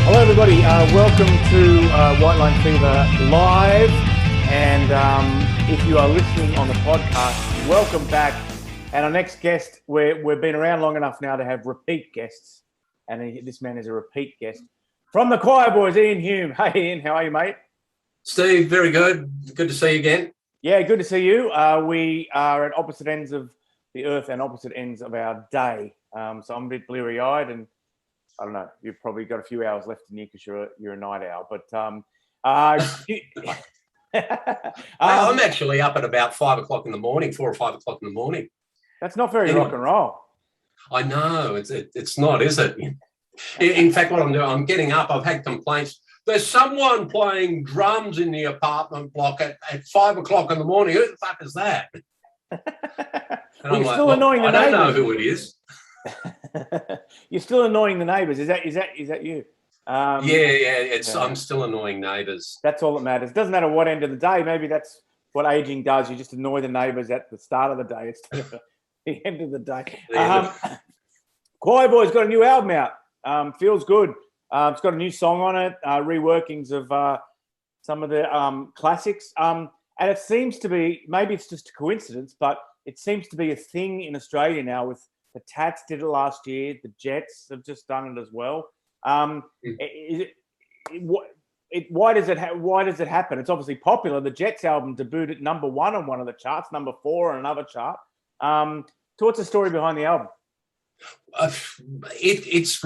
Hello, everybody. Welcome to White Line Fever Live. And if you are listening on the podcast, welcome back. And our next guest, we've been around long enough now to have repeat guests. And this man is a repeat guest from the Choirboys, Ian Hulme. Hey, Ian, how are you, mate? Steve, very good. Good to see you again. Yeah, good to see you. We are at opposite ends of the earth and opposite ends of our day. So I'm a bit bleary-eyed, and I don't know, you've probably got a few hours left in you because you're a night owl. But I'm actually up at about 5 o'clock in the morning, 4 or 5 o'clock in the morning. That's not very rock and roll. I know, it's not, is it? In fact, what I'm doing, I'm getting up. I've had complaints. There's someone playing drums in the apartment block at 5 o'clock in the morning. Who the fuck is that? Well, you're still annoying the neighbours. I don't know who it is. You're still annoying the neighbours. Is that you? I'm still annoying neighbours. That's all that matters. It doesn't matter what end of the day. Maybe that's what aging does. You just annoy the neighbours at the start of the day instead of the end of the day. Choirboys got a new album out. Feels good. It's got a new song on it, reworkings of some of the classics. And it seems to be, maybe it's just a coincidence, but it seems to be a thing in Australia now. With the Tats did it last year. The Jets have just done it as well. Why does it happen? It's obviously popular. The Jets album debuted at number 1 on one of the charts, number 4 on another chart. So what's the story behind the album? I was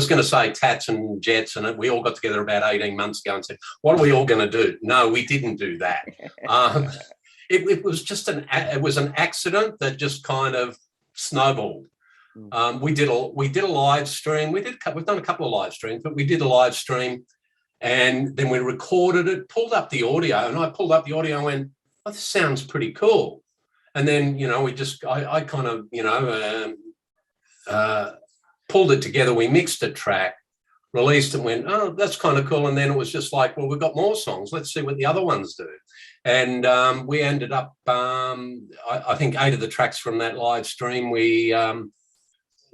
going to say Tats and Jets, and we all got together about 18 months ago and said, what are we all going to do? No, we didn't do that. It was just an accident that just kind of snowballed. We did a live stream. We've done a couple of live streams, but we did a live stream, and then we recorded it, pulled up the audio, and I pulled up the audio and went, oh, this sounds pretty cool. And then, I kind of, pulled it together. We mixed a track, released it, and went, oh, that's kind of cool. And then it was just like, well, we've got more songs. Let's see what the other ones do. And we ended up, I think 8 of the tracks from that live stream we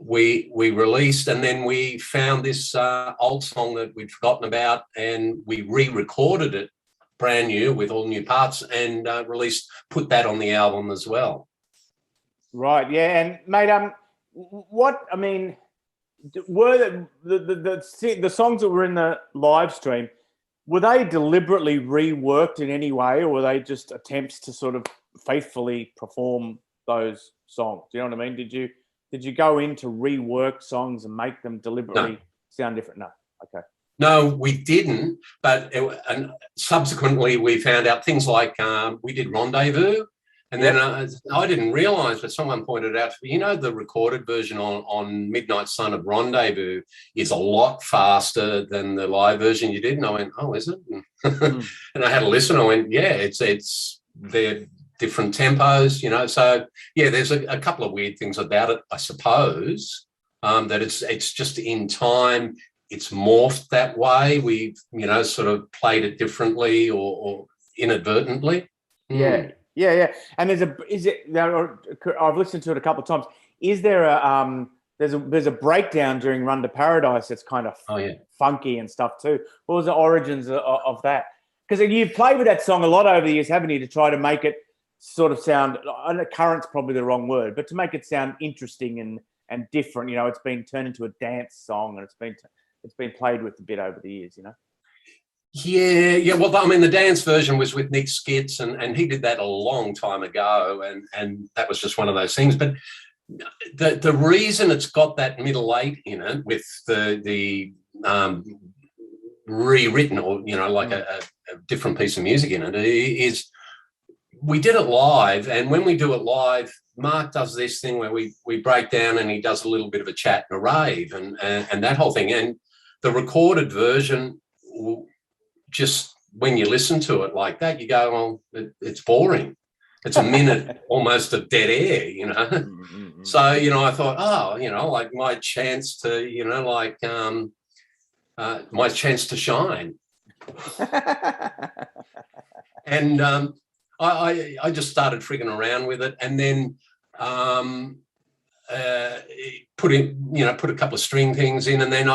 released, and then we found this old song that we'd forgotten about, and we re-recorded it brand new with all new parts, and put that on the album as well. Right, yeah. And mate, were the songs that were in the live stream, were they deliberately reworked in any way, or were they just attempts to sort of faithfully perform those songs? Do you know what I mean? Did you go in to rework songs and make them deliberately sound different? No. Okay. No, we didn't. But and subsequently, we found out things like we did Rendezvous, and then I didn't realise, but someone pointed out, the recorded version on Midnight Sun of Rendezvous is a lot faster than the live version you did. And I went, oh, is it? And I had a listen. I went, yeah, they're different tempos, So yeah, there's a couple of weird things about it, I suppose. That it's just in time. It's morphed that way. We've, sort of played it differently or inadvertently. Yeah. And I've listened to it a couple of times. Is there there's a breakdown during Run to Paradise that's kind of funky and stuff too? What was the origins of that? Because you've played with that song a lot over the years, haven't you, to try to make it sort of sound, I know current's probably the wrong word, but to make it sound interesting and different. It's been turned into a dance song, and it's been played with a bit over the years, Yeah. Well, the dance version was with Nick Skitz, and he did that a long time ago, and that was just one of those things. But the reason it's got that middle 8 in it with the rewritten, or like a different piece of music in it, is we did it live, and when we do it live, Mark does this thing where we break down, and he does a little bit of a chat and a rave, and that whole thing. And the recorded version, just when you listen to it like that, you go, well, it's boring. It's a minute almost of dead air, So, I thought, like my chance to, my chance to shine. And I just started frigging around with it, and then put a couple of string things in, and then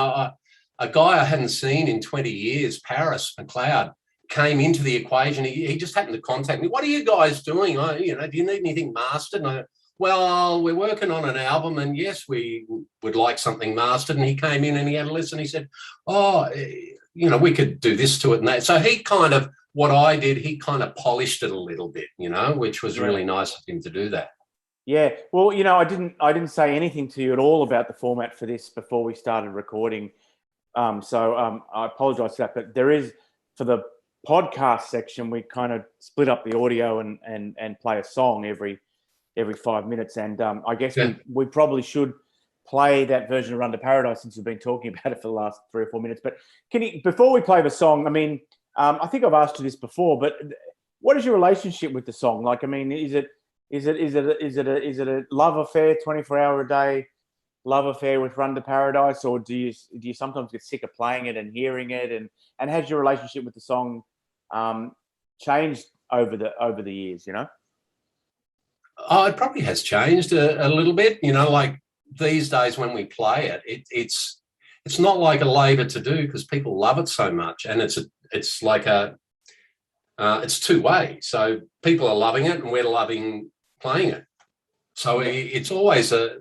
a guy I hadn't seen in 20 years, Paris McLeod, came into the equation. He just happened to contact me. What are you guys doing? Do you need anything mastered? And well, we're working on an album, and yes, we would like something mastered. And he came in and he had a listen. He said, we could do this to it and that. So he kind of, what I did, he kind of polished it a little bit, which was really nice of him to do that. Yeah. Well, I didn't say anything to you at all about the format for this before we started recording. So I apologize for that, but there is, for the podcast section, we kind of split up the audio and play a song every 5 minutes. And I guess we probably should play that version of Run to Paradise, since we've been talking about it for the last 3 or 4 minutes. But before we play the song, I mean, I think I've asked you this before, but what is your relationship with the song? Like, I mean, is it a love affair, 24-hour a day love affair with Run to Paradise, or do you sometimes get sick of playing it and hearing it? And has your relationship with the song changed over the years? Oh, it probably has changed a little bit. Like these days when we play it, it's not like a labour to do, because people love it so much, and it's like it's two-way. So people are loving it, and we're loving playing it. So it's always a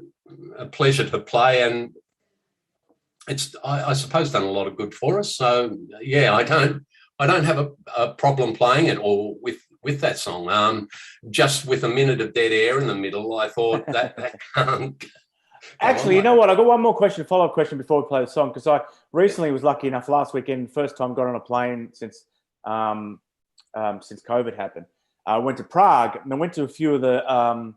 pleasure to play, and it's I suppose done a lot of good for us. So yeah, I don't have a problem playing it, or with that song. Just with a minute of dead air in the middle, I thought that can't. Actually, you know what? I got one more question, follow-up question before we play the song, because I recently was lucky enough last weekend, first time got on a plane since COVID happened. I went to Prague, and I went to a few of the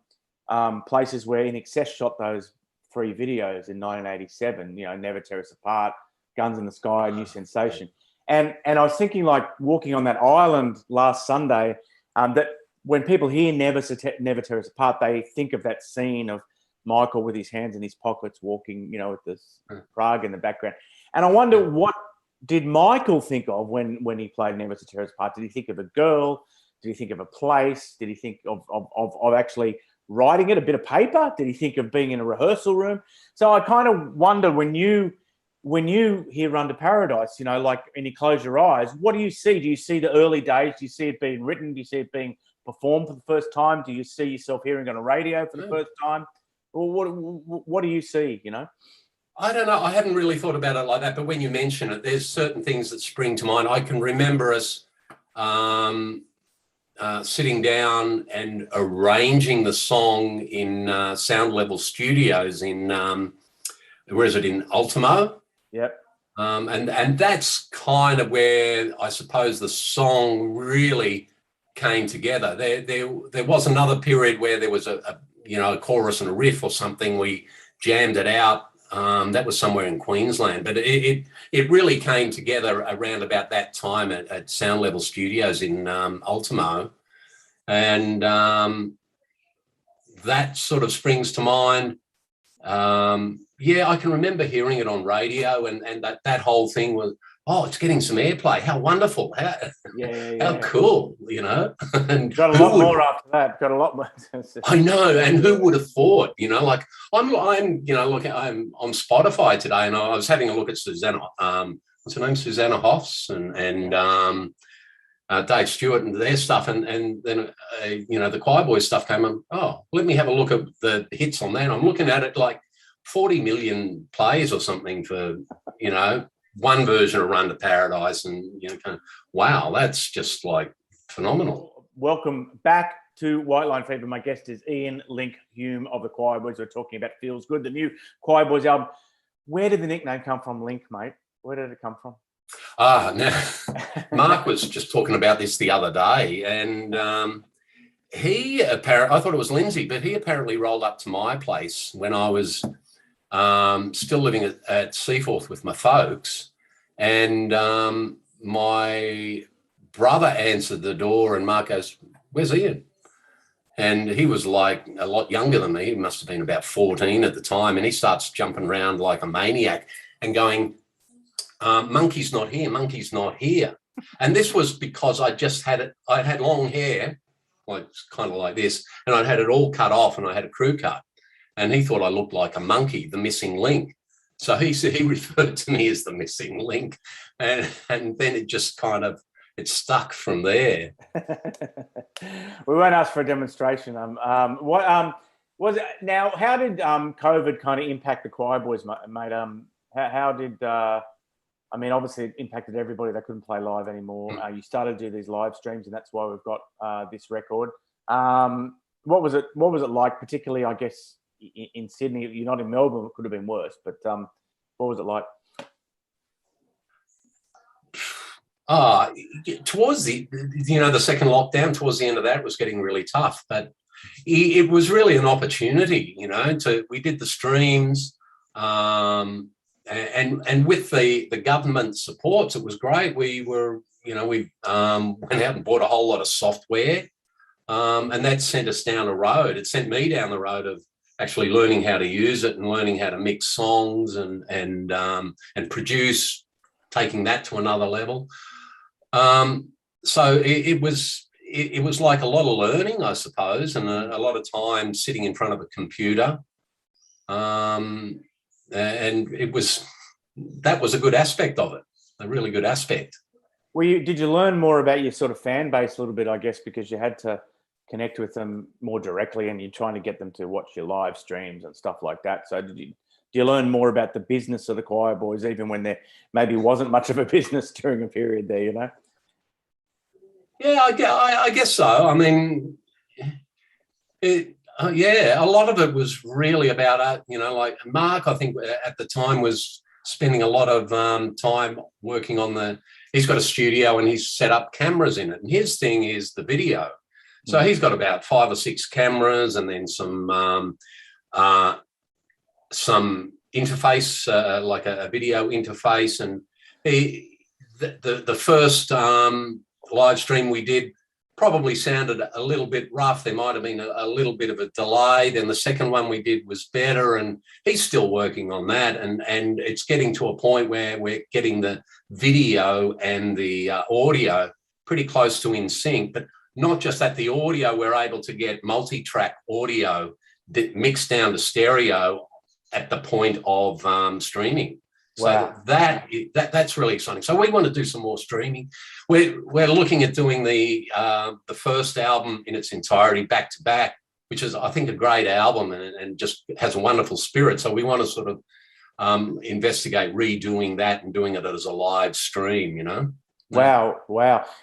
places where In Excess shot those 3 videos in 1987. Never Tear Us Apart, Guns in the Sky, New Sensation. And I was thinking, like, walking on that island last Sunday, that when people hear Never Tear Us Apart, they think of that scene of Michael with his hands in his pockets walking, with this Prague in the background. And I wonder, what did Michael think of when he played Never Tear Us Apart? Did he think of a girl? Did he think of a place? Did he think of actually writing it, a bit of paper? Did he think of being in a rehearsal room? So I kind of wonder, when you hear Run to Paradise, like, and you close your eyes, what do you see? Do you see the early days? Do you see it being written? Do you see it being performed for the first time? Do you see yourself hearing on a radio for the first time? Or what do you see, I don't know. I hadn't really thought about it like that, but when you mention it, there's certain things that spring to mind. I can remember us sitting down and arranging the song in Sound Level Studios in, where is it, in Ultimo? Yep. And that's kind of where I suppose the song really came together. There was another period where there was a chorus and a riff or something. We jammed it out. That was somewhere in Queensland, but it really came together around about that time at Sound Level Studios in Ultimo, and that sort of springs to mind. I can remember hearing it on radio, and that whole thing was, it's getting some airplay. How wonderful! How cool, And got a lot more after that. Got a lot more. I know, and who would have thought? Like I'm on Spotify today, and I was having a look at Susanna. What's her name? Susanna Hoffs and Dave Stewart and their stuff, and then the Choirboys stuff came on. Oh, let me have a look at the hits on that. I'm looking at it like 40 million plays or something for one version of Run to Paradise, and kind of, wow, that's just like phenomenal. Welcome back to White Line Fever. My guest is Ian Link Hulme of the Choirboys. We're talking about Feels Good, the new Choirboys album. Where did the nickname come from, Link, mate? Where did it come from? Now Mark was just talking about this the other day, and I thought it was Lindsay, but he apparently rolled up to my place when I was still living at Seaforth with my folks, and my brother answered the door, and Mark goes, "Where's Ian?" And he was like a lot younger than me. He must have been about 14 at the time, and he starts jumping around like a maniac and going, "Monkey's not here, Monkey's not here." And this was because I'd had long hair, like kind of like this, and I'd had it all cut off, and I had a crew cut. And he thought I looked like a monkey, the missing link. So he referred to me as the missing link, and then it just kind of it stuck from there. We won't ask for a demonstration. What was it now? How did COVID kind of impact the Choirboys, mate? How did I mean, obviously it impacted everybody. They couldn't play live anymore. You started to do these live streams, and that's why we've got this record. What was it like, particularly, I guess, in Sydney? You're not in Melbourne, it could have been worse, but what was it like? Towards the second lockdown, towards the end of that, it was getting really tough, but it was really an opportunity, we did the streams, and with the government supports, it was great. We were, we went out and bought a whole lot of software, and that sent us down a road. It sent me down the road of actually learning how to use it and learning how to mix songs and produce, taking that to another level. So it was like a lot of learning, I suppose, and a lot of time sitting in front of a computer. And that was a good aspect of it, a really good aspect. Did you learn more about your sort of fan base a little bit, I guess, because you had to connect with them more directly and you're trying to get them to watch your live streams and stuff like that. So do you learn more about the business of the Choirboys, even when there maybe wasn't much of a business during a period there, Yeah, I guess so. I mean, a lot of it was really about, like Mark, I think at the time was spending a lot of time working on he's got a studio and he's set up cameras in it. And his thing is the video. So he's got about 5 or 6 cameras and then some interface, like a video interface. And the first live stream we did probably sounded a little bit rough. There might have been a little bit of a delay. Then the second one we did was better, and he's still working on that. And it's getting to a point where we're getting the video and the audio pretty close to in sync. But not just that, the audio, we're able to get multi-track audio that mixed down to stereo at the point of streaming. Wow. So that's really exciting. So we want to do some more streaming. We're looking at doing the first album in its entirety back to back, which is, I think, a great album and just has a wonderful spirit. So we want to sort of investigate redoing that and doing it as a live stream. Wow.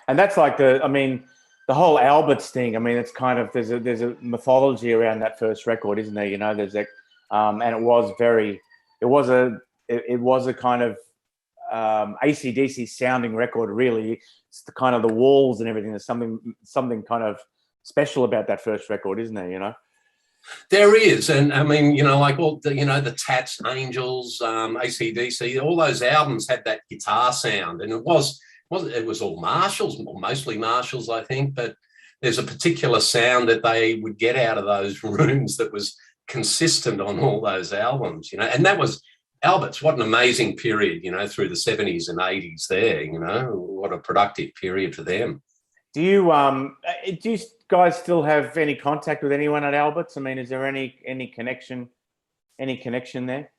And that's like the whole Alberts thing. I mean, it's kind of there's a mythology around that first record, isn't there? There's that, and it was a kind of AC/DC sounding record. Really, it's the kind of the walls and everything. There's something kind of special about that first record, isn't there? There is, and I mean, like all the Tats, Angels, AC/DC, all those albums had that guitar sound, and it was all Marshalls, mostly Marshalls, I think. But there's a particular sound that they would get out of those rooms that was consistent on all those albums, and that was Albert's. What an amazing period, through the 70s and 80s there, what a productive period for them. Do you guys still have any contact with anyone at Albert's? I mean, is there any connection there?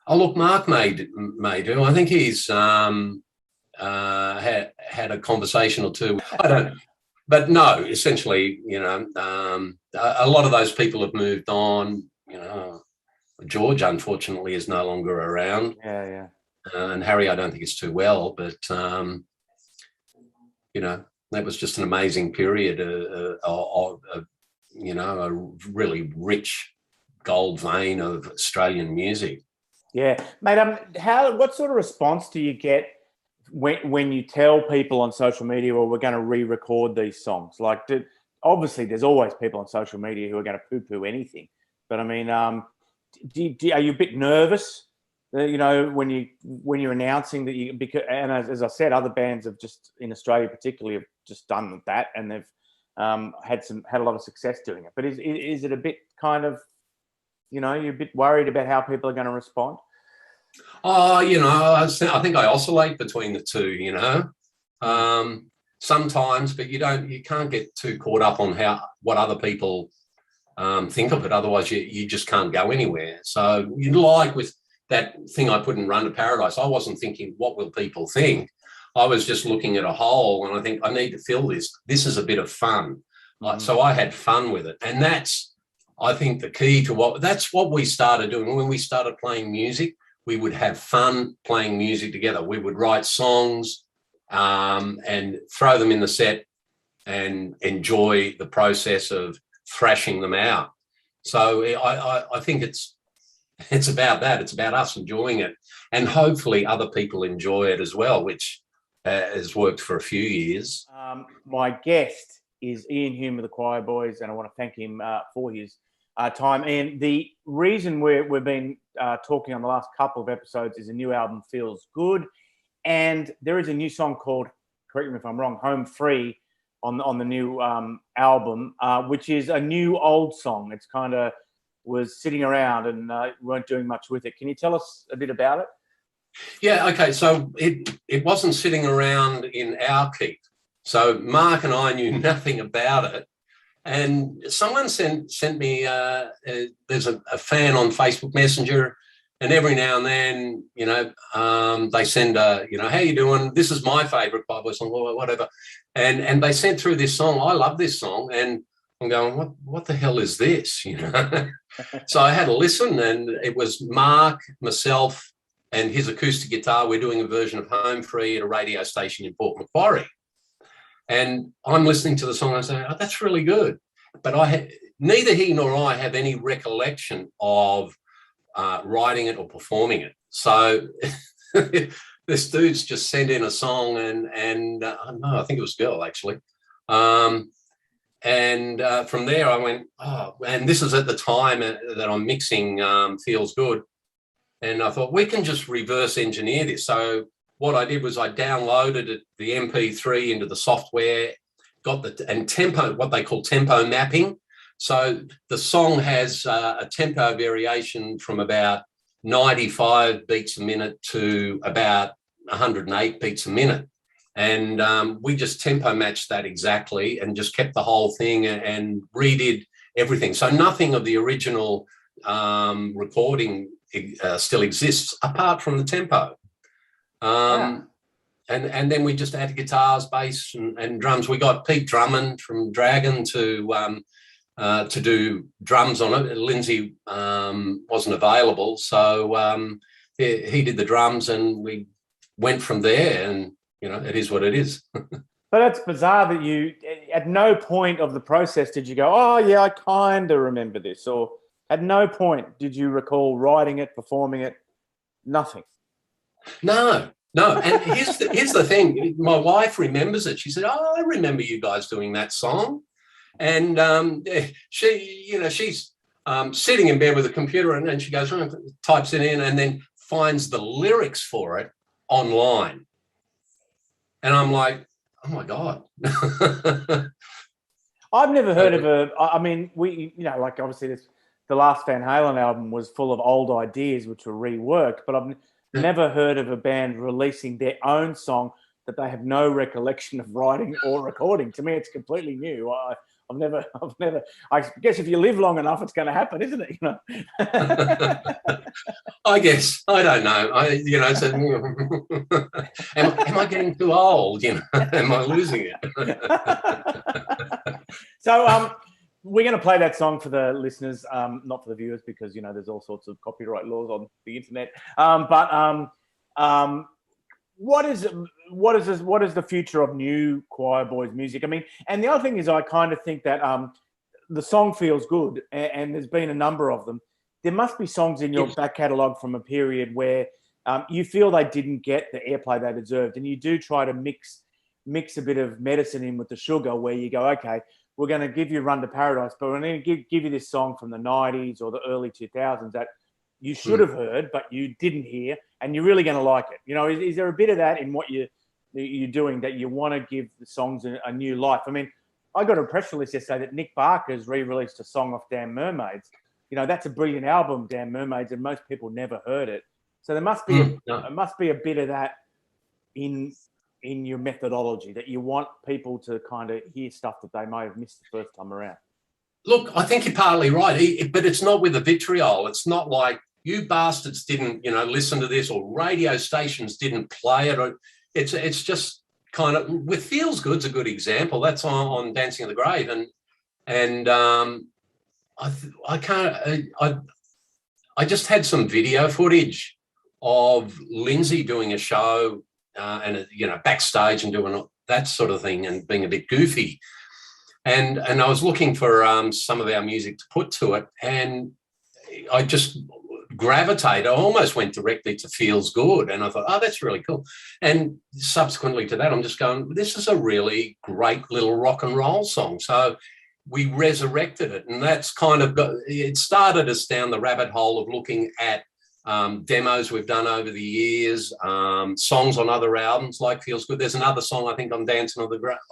Oh, look, Mark may do. I think he's had a conversation or two. I don't, but no, essentially, a lot of those people have moved on, George, unfortunately, is no longer around. Yeah. And Harry, I don't think is too well, but that was just an amazing period of a really rich gold vein of Australian music. Yeah, mate. What sort of response do you get when you tell people on social media, "Well, we're going to re-record these songs"? Like, obviously, there's always people on social media who are going to poo-poo anything, but I mean, are you a bit nervous, when you're announcing that because as I said, other bands have just in Australia particularly have just done that, and they've had a lot of success doing it. But is it a bit kind of, you're a bit worried about how people are going to respond? Oh, I think I oscillate between the two. Sometimes, but you can't get too caught up on what other people think of it. Otherwise, you just can't go anywhere. So, like with that thing I put in Run to Paradise, I wasn't thinking, what will people think? I was just looking at a hole, and I think I need to fill this. This is a bit of fun. So I had fun with it. And that's, I think, the key to that's what we started doing. When we started playing music, we would have fun playing music together. We would write songs and throw them in the set and enjoy the process of thrashing them out. So I think it's about that. It's about us enjoying it, and hopefully other people enjoy it as well, which has worked for a few years. My guest is Ian Hulme of the Choirboys, and I want to thank him for his time. And the reason we've been talking on the last couple of episodes is a new album, Feels Good, and there is a new song called, correct me if I'm wrong, Home Free on the new album, which is a new old song. It's kind of was sitting around and weren't doing much with it. Can you tell us a bit about it? Yeah, okay. So it wasn't sitting around in our keep. So Mark and I knew nothing about it. And someone sent me, there's a fan on Facebook Messenger, and every now and then, they send how you doing? This is my favourite Bible song, or whatever. And they sent through this song. I love this song. And I'm going, what the hell is this? So I had a listen, and it was Mark, myself, and his acoustic guitar. We're doing a version of Home Free at a radio station in Port Macquarie. And I'm listening to the song and I say, oh, that's really good. But neither he nor I have any recollection of writing it or performing it. So this dude's just sent in a song, and I don't know, I think it was a girl actually. From there I went, oh, and this is at the time that I'm mixing Feels Good. And I thought, we can just reverse engineer this. So what I did was I downloaded the MP3 into the software, got tempo, what they call tempo mapping. So the song has a tempo variation from about 95 beats a minute to about 108 beats a minute. And we just tempo matched that exactly and just kept the whole thing and redid everything. So nothing of the original recording still exists apart from the tempo. And then we just added guitars, bass, and drums. We got Pete Drummond from Dragon to do drums on it. Lindsay wasn't available, so he did the drums, and we went from there. And it is what it is. But it's bizarre that you, at no point of the process did you go, oh yeah, I kind of remember this, or at no point did you recall writing it, performing it, nothing. No. And here's the thing. My wife remembers it. She said, oh, I remember you guys doing that song. And she's sitting in bed with a computer, and she goes, types it in, and then finds the lyrics for it online. And I'm like, oh my God. I've never heard of like obviously the last Van Halen album was full of old ideas which were reworked, but I've never heard of a band releasing their own song that they have no recollection of writing or recording. To me, it's completely new. I've never. I guess if you live long enough, it's going to happen, isn't it? I guess. I don't know. Am I getting too old? Am I losing it? So, we're going to play that song for the listeners, not for the viewers, because there's all sorts of copyright laws on the internet. What is the future of new Choirboys music? I mean, and the other thing is, I kind of think that the song Feels Good, and there's been a number of them. There must be songs in your back catalogue from a period where you feel they didn't get the airplay they deserved, and you do try to mix a bit of medicine in with the sugar, where you go, okay, we're going to give you Run to Paradise, but we're going to give you this song from the 90s or the early 2000s that you should have heard, but you didn't hear, and you're really going to like it. Is there a bit of that in what you're doing, that you want to give the songs a new life? I mean, I got a press release yesterday that Nick Barker's re-released a song off Damn Mermaids. That's a brilliant album, Damn Mermaids, and most people never heard it. So there must be a bit of that in your methodology, that you want people to kind of hear stuff that they may have missed the first time around. Look, I think you're partly right, but it's not with a vitriol. It's not like you bastards didn't, listen to this, or radio stations didn't play it. Or it's just kind of, with Feels Good's a good example. That's on Dancing of the Grave, and I just had some video footage of Lindsay doing a show and backstage and doing that sort of thing and being a bit goofy, and I was looking for some of our music to put to it, and I just gravitated. I almost went directly to Feels Good, and I thought, oh, that's really cool. And subsequently to that, I'm just going, this is a really great little rock and roll song. So we resurrected it, and that's kind of it started us down the rabbit hole of looking at demos we've done over the years, songs on other albums like Feels Good. There's another song I think on Dancing on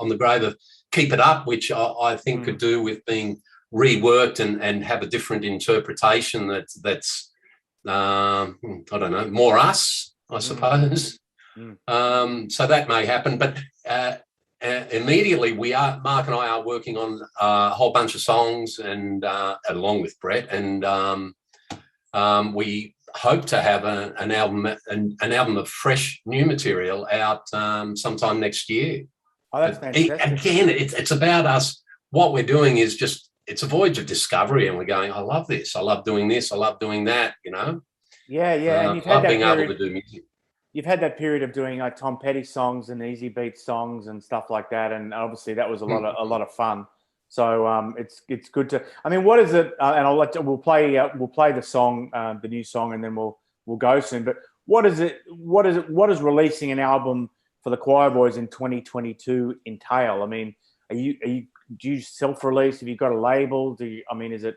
the Grave of Keep It Up, which I think could do with being reworked and have a different interpretation that's I don't know, more us, I suppose. So that may happen, but immediately Mark and I are working on a whole bunch of songs, and along with Brett, and we hope to have an album of fresh new material out sometime next year. Oh, that's fantastic. Again, it's about us. What we're doing is just, it's a voyage of discovery, and we're going, I love this, I love doing this, I love doing that, Yeah, and you've had had being able to do music. You've had that period of doing like Tom Petty songs and Easy Beat songs and stuff like that, and obviously that was a lot of fun. So it's good to. I mean, what is it? And we'll play the song, the new song, and then we'll go soon. But what is it? What is releasing an album for the Choirboys in 2022 entail? I mean, do you self-release? Have you got a label? Is it?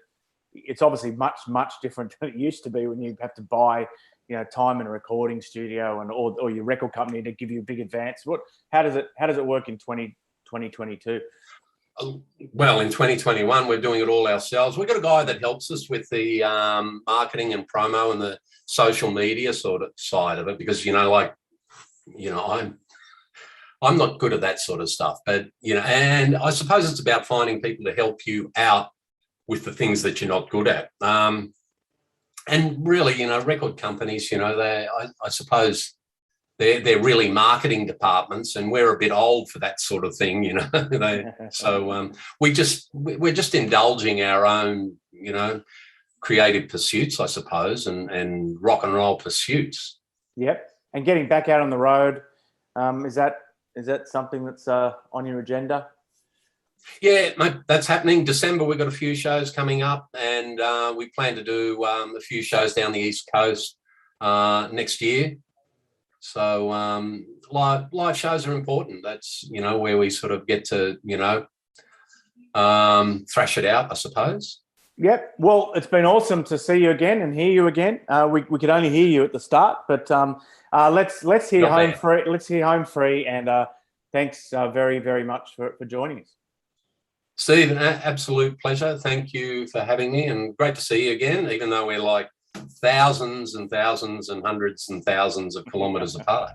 It's obviously much different than it used to be when you have to buy, time in a recording studio or your record company to give you a big advance. How does it work in 2022? Well, in 2021, we're doing it all ourselves. We've got a guy that helps us with the marketing and promo and the social media sort of side of it, because I'm not good at that sort of stuff, but and I suppose it's about finding people to help you out with the things that you're not good at. And really, record companies, I suppose they're really marketing departments, and we're a bit old for that sort of thing, So we're just indulging our own, creative pursuits, I suppose, and rock and roll pursuits. Yep. And getting back out on the road, is that something that's on your agenda? Yeah, mate, that's happening. December, we've got a few shows coming up, and we plan to do a few shows down the East Coast next year. So live shows are important. That's, where we sort of get to, thrash it out, I suppose. Yep. Well, it's been awesome to see you again and hear you again. We could only hear you at the start, but let's hear Home Free. Let's hear Home Free, and thanks very, very much for joining us. Steve, an absolute pleasure. Thank you for having me, and great to see you again, even though we're like thousands and thousands and hundreds and thousands of kilometres apart.